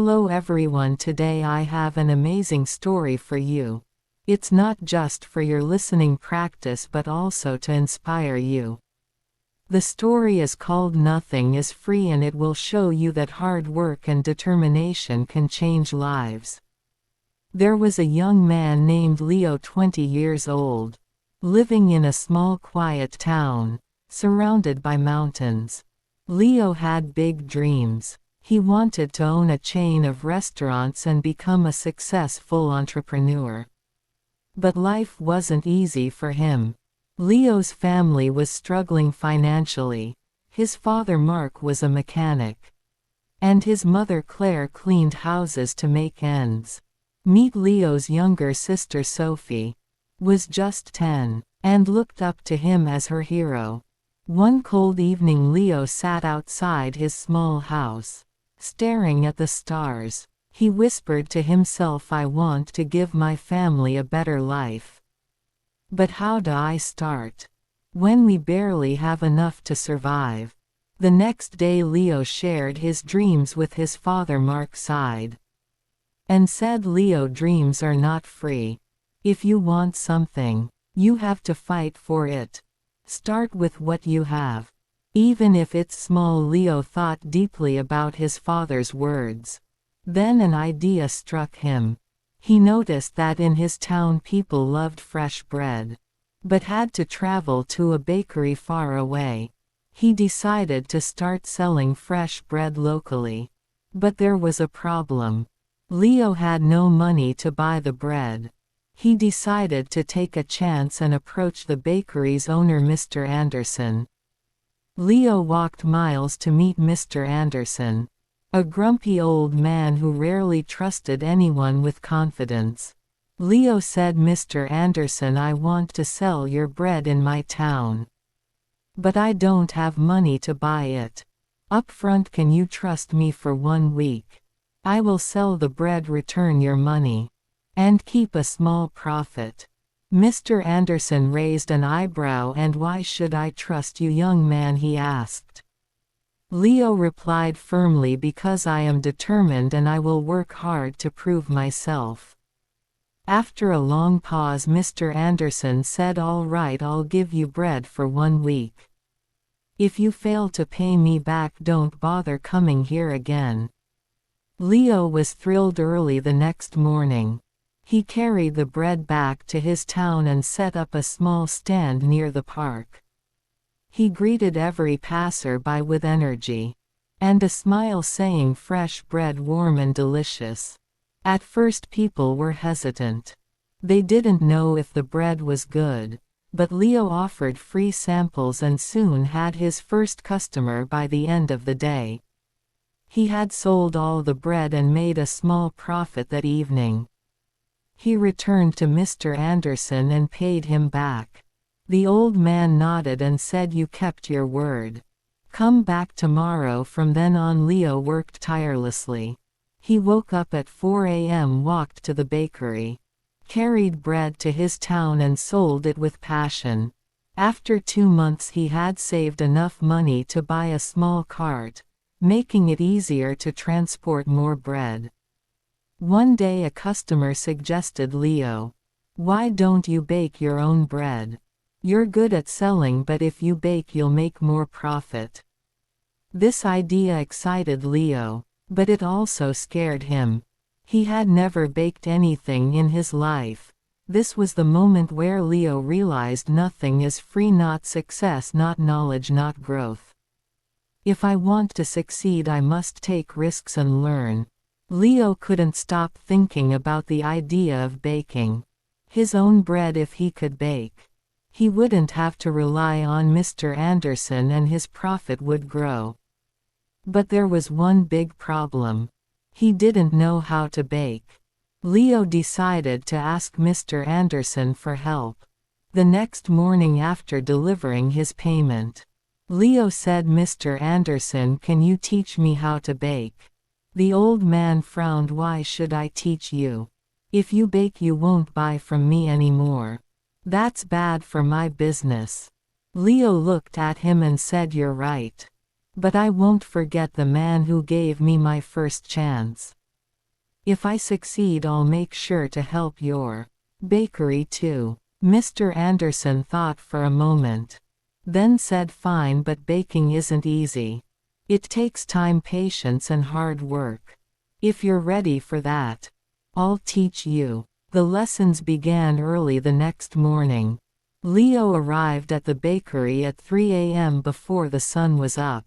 Hello everyone, today I have an amazing story for you. It's not just for your listening practice but also to inspire you. The story is called Nothing is Free and it will show you that hard work and determination can change lives. There was a young man named Leo, 20 years old, living in a small quiet town, surrounded by mountains. Leo had big dreams. He wanted to own a chain of restaurants and become a successful entrepreneur. But life wasn't easy for him. Leo's family was struggling financially. His father Mark was a mechanic, and his mother Claire cleaned houses to make ends. Meet Leo's younger sister Sophie. Was just 10, and looked up to him as her hero. One cold evening Leo sat outside his small house, staring at the stars. He whispered to himself, I want to give my family a better life. But how do I start, when we barely have enough to survive? The next day Leo shared his dreams with his father Mark sighed, and said, Leo, dreams are not free. If you want something, you have to fight for it. Start with what you have, even if it's small. Leo thought deeply about his father's words. Then an idea struck him. He noticed that in his town people loved fresh bread, but had to travel to a bakery far away. He decided to start selling fresh bread locally. But there was a problem. Leo had no money to buy the bread. He decided to take a chance and approach the bakery's owner, Mr. Anderson. Leo walked miles to meet Mr. Anderson, a grumpy old man who rarely trusted anyone with confidence. Leo said, Mr. Anderson, I want to sell your bread in my town, but I don't have money to buy it. Up front, can you trust me for 1 week? I will sell the bread, return your money, and keep a small profit. Mr. Anderson raised an eyebrow. And why should I trust you, young man? He asked. Leo replied firmly, because I am determined and I will work hard to prove myself. After a long pause, Mr. Anderson said, all right, I'll give you bread for 1 week. If you fail to pay me back, don't bother coming here again. Leo was thrilled. Early the next morning, he carried the bread back to his town and set up a small stand near the park. He greeted every passer-by with energy and a smile, saying, fresh bread, warm and delicious. At first people were hesitant. They didn't know if the bread was good, but Leo offered free samples and soon had his first customer. By the end of the day, he had sold all the bread and made a small profit. That evening, he returned to Mr. Anderson and paid him back. The old man nodded and said, you kept your word. Come back tomorrow. From then on, Leo worked tirelessly. He woke up at 4 a.m., walked to the bakery, carried bread to his town and sold it with passion. After 2 months he had saved enough money to buy a small cart, making it easier to transport more bread. One day a customer suggested, Leo, why don't you bake your own bread? You're good at selling, but if you bake you'll make more profit. This idea excited Leo, but it also scared him. He had never baked anything in his life. This was the moment where Leo realized nothing is free, not success, not knowledge, not growth. If I want to succeed, I must take risks and learn. Leo couldn't stop thinking about the idea of baking his own bread. If he could bake, he wouldn't have to rely on Mr. Anderson and his profit would grow. But there was one big problem. He didn't know how to bake. Leo decided to ask Mr. Anderson for help. The next morning, after delivering his payment, Leo said, Mr. Anderson, can you teach me how to bake? The old man frowned. Why should I teach you? If you bake, you won't buy from me anymore. That's bad for my business. Leo looked at him and said, you're right. But I won't forget the man who gave me my first chance. If I succeed, I'll make sure to help your bakery too. Mr. Anderson thought for a moment. Then said, fine, but baking isn't easy. It takes time, patience, and hard work. If you're ready for that, I'll teach you. The lessons began early the next morning. Leo arrived at the bakery at 3 a.m. before the sun was up.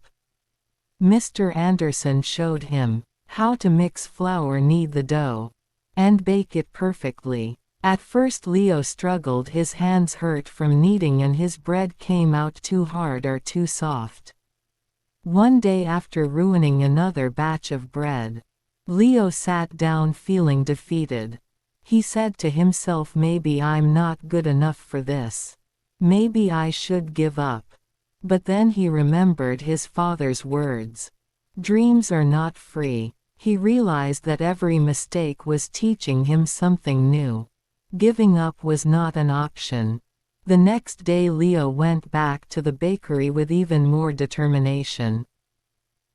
Mr. Anderson showed him how to mix flour, knead the dough, and bake it perfectly. At first Leo struggled, his hands hurt from kneading and his bread came out too hard or too soft. One day, after ruining another batch of bread, Leo sat down feeling defeated. He said to himself, maybe I'm not good enough for this. Maybe I should give up. But then he remembered his father's words. Dreams are not free. He realized that every mistake was teaching him something new. Giving up was not an option. The next day Leo went back to the bakery with even more determination.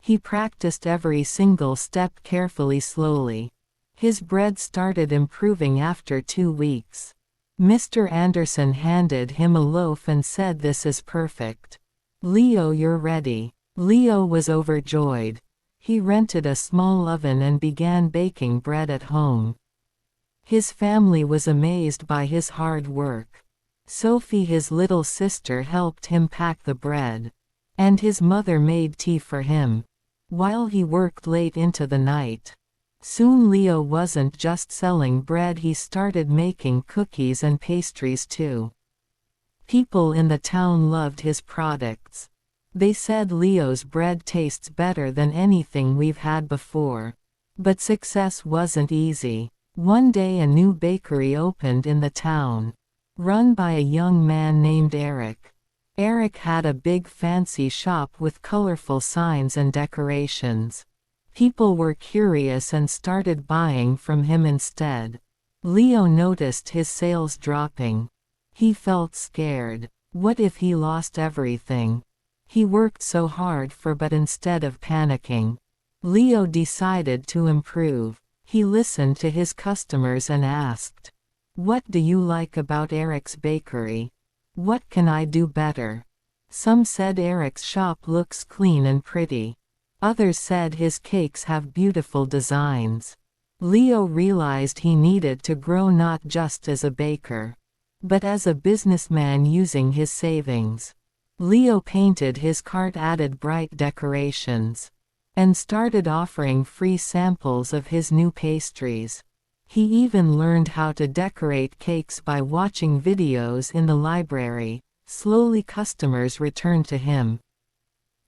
He practiced every single step carefully, slowly. His bread started improving after 2 weeks. Mr. Anderson handed him a loaf and said, this is perfect. Leo, you're ready. Leo was overjoyed. He rented a small oven and began baking bread at home. His family was amazed by his hard work. Sophie, his little sister, helped him pack the bread. And his mother made tea for him, while he worked late into the night. Soon Leo wasn't just selling bread, he started making cookies and pastries too. People in the town loved his products. They said, Leo's bread tastes better than anything we've had before. But success wasn't easy. One day a new bakery opened in the town, run by a young man named Eric. Eric had a big fancy shop with colorful signs and decorations. People were curious and started buying from him instead. Leo noticed his sales dropping. He felt scared. What if he lost everything he worked so hard for? But instead of panicking, Leo decided to improve. He listened to his customers and asked, what do you like about Eric's bakery? What can I do better? Some said Eric's shop looks clean and pretty. Others said his cakes have beautiful designs. Leo realized he needed to grow, not just as a baker, but as a businessman using his savings. Leo painted his cart, added bright decorations, and started offering free samples of his new pastries. He even learned how to decorate cakes by watching videos in the library. Slowly customers returned to him.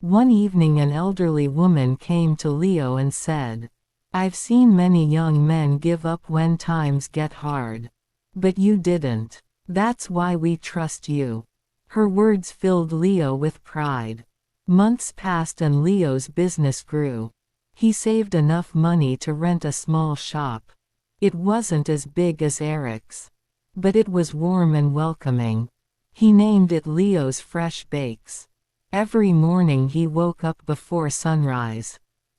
One evening an elderly woman came to Leo and said, I've seen many young men give up when times get hard. But you didn't. That's why we trust you. Her words filled Leo with pride. Months passed and Leo's business grew. He saved enough money to rent a small shop. It wasn't as big as Eric's, but it was warm and welcoming. He named it Leo's Fresh Bakes. Every morning he woke up before sunrise,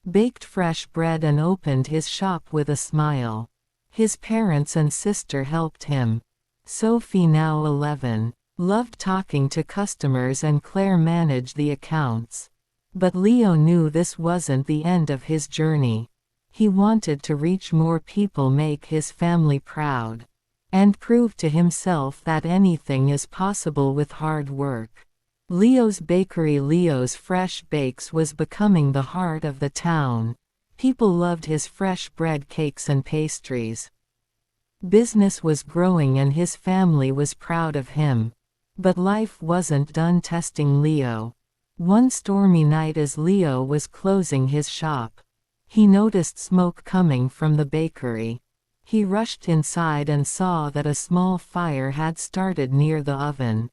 baked fresh bread and opened his shop with a smile. His parents and sister helped him. Sophie, now 11, loved talking to customers and Claire managed the accounts. But Leo knew this wasn't the end of his journey. He wanted to reach more people, make his family proud, and prove to himself that anything is possible with hard work. Leo's bakery, Leo's Fresh Bakes, was becoming the heart of the town. People loved his fresh bread, cakes and pastries. Business was growing and his family was proud of him. But life wasn't done testing Leo. One stormy night, as Leo was closing his shop, he noticed smoke coming from the bakery. He rushed inside and saw that a small fire had started near the oven.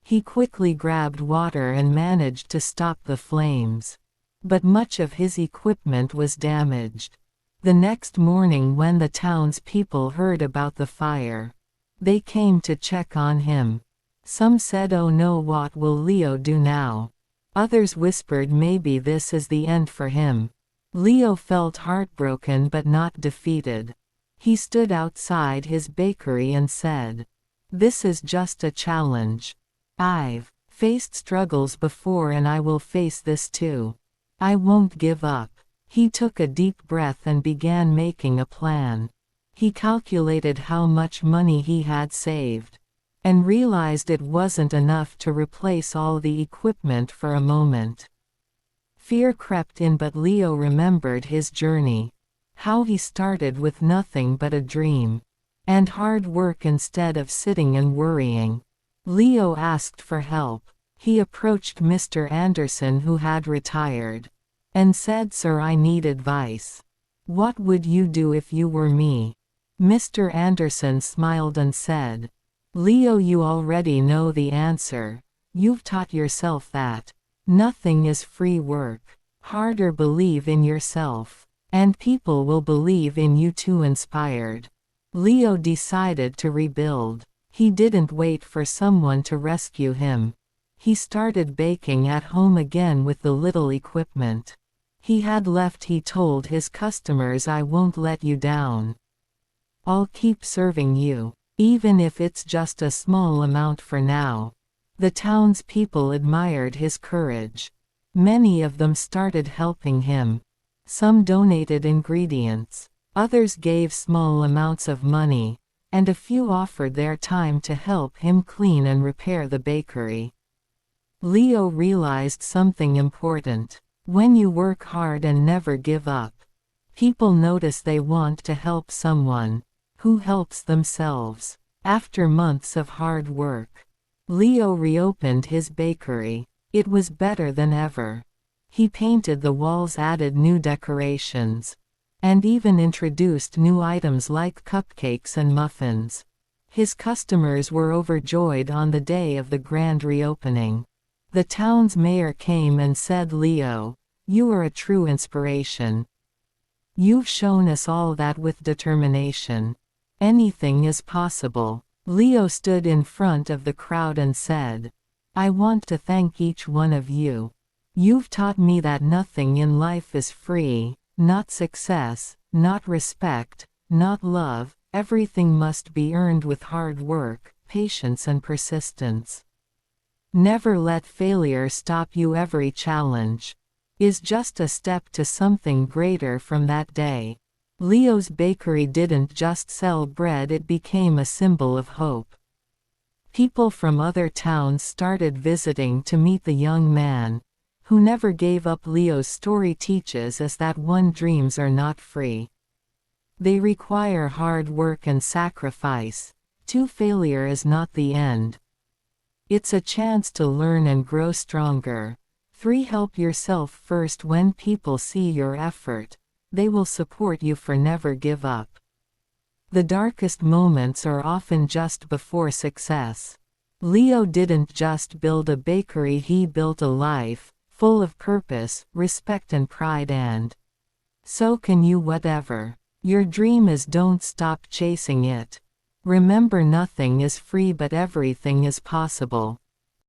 He quickly grabbed water and managed to stop the flames. But much of his equipment was damaged. The next morning, when the townspeople heard about the fire, they came to check on him. Some said, oh no, what will Leo do now? Others whispered, maybe this is the end for him. Leo felt heartbroken but not defeated. He stood outside his bakery and said, "This is just a challenge. I've faced struggles before and I will face this too. I won't give up." He took a deep breath and began making a plan. He calculated how much money he had saved, and realized it wasn't enough to replace all the equipment for a moment. Fear crept in, but Leo remembered his journey. How he started with nothing but a dream. And hard work instead of sitting and worrying. Leo asked for help. He approached Mr. Anderson, who had retired, and said, "Sir, I need advice. What would you do if you were me?" Mr. Anderson smiled and said, "Leo, you already know the answer. You've taught yourself that nothing is free work. Harder, believe in yourself, and people will believe in you too." Inspired, Leo decided to rebuild. He didn't wait for someone to rescue him. He started baking at home again with the little equipment he had left. He told his customers, "I won't let you down. I'll keep serving you, even if it's just a small amount for now." The townspeople admired his courage. Many of them started helping him. Some donated ingredients, others gave small amounts of money, and a few offered their time to help him clean and repair the bakery. Leo realized something important. When you work hard and never give up, people notice. They want to help someone who helps themselves. After months of hard work, Leo reopened his bakery. It was better than ever. He painted the walls, added new decorations, and even introduced new items like cupcakes and muffins. His customers were overjoyed. On the day of the grand reopening, the town's mayor came and said, "Leo, you are a true inspiration. You've shown us all that with determination, anything is possible." Leo stood in front of the crowd and said, "I want to thank each one of you. You've taught me that nothing in life is free, not success, not respect, not love. Everything must be earned with hard work, patience and persistence. Never let failure stop you. Every challenge is just a step to something greater." From that day, Leo's bakery didn't just sell bread, it became a symbol of hope. People from other towns started visiting to meet the young man, who never gave up. Leo's story teaches us that dreams are not free. They require hard work and sacrifice. 2. Failure is not the end. It's a chance to learn and grow stronger. 3. Help yourself first. When people see your effort, they will support you. For never give up. The darkest moments are often just before success. Leo didn't just build a bakery, he built a life full of purpose, respect and pride, and so can you. Whatever your dream is, don't stop chasing it. Remember, nothing is free but everything is possible.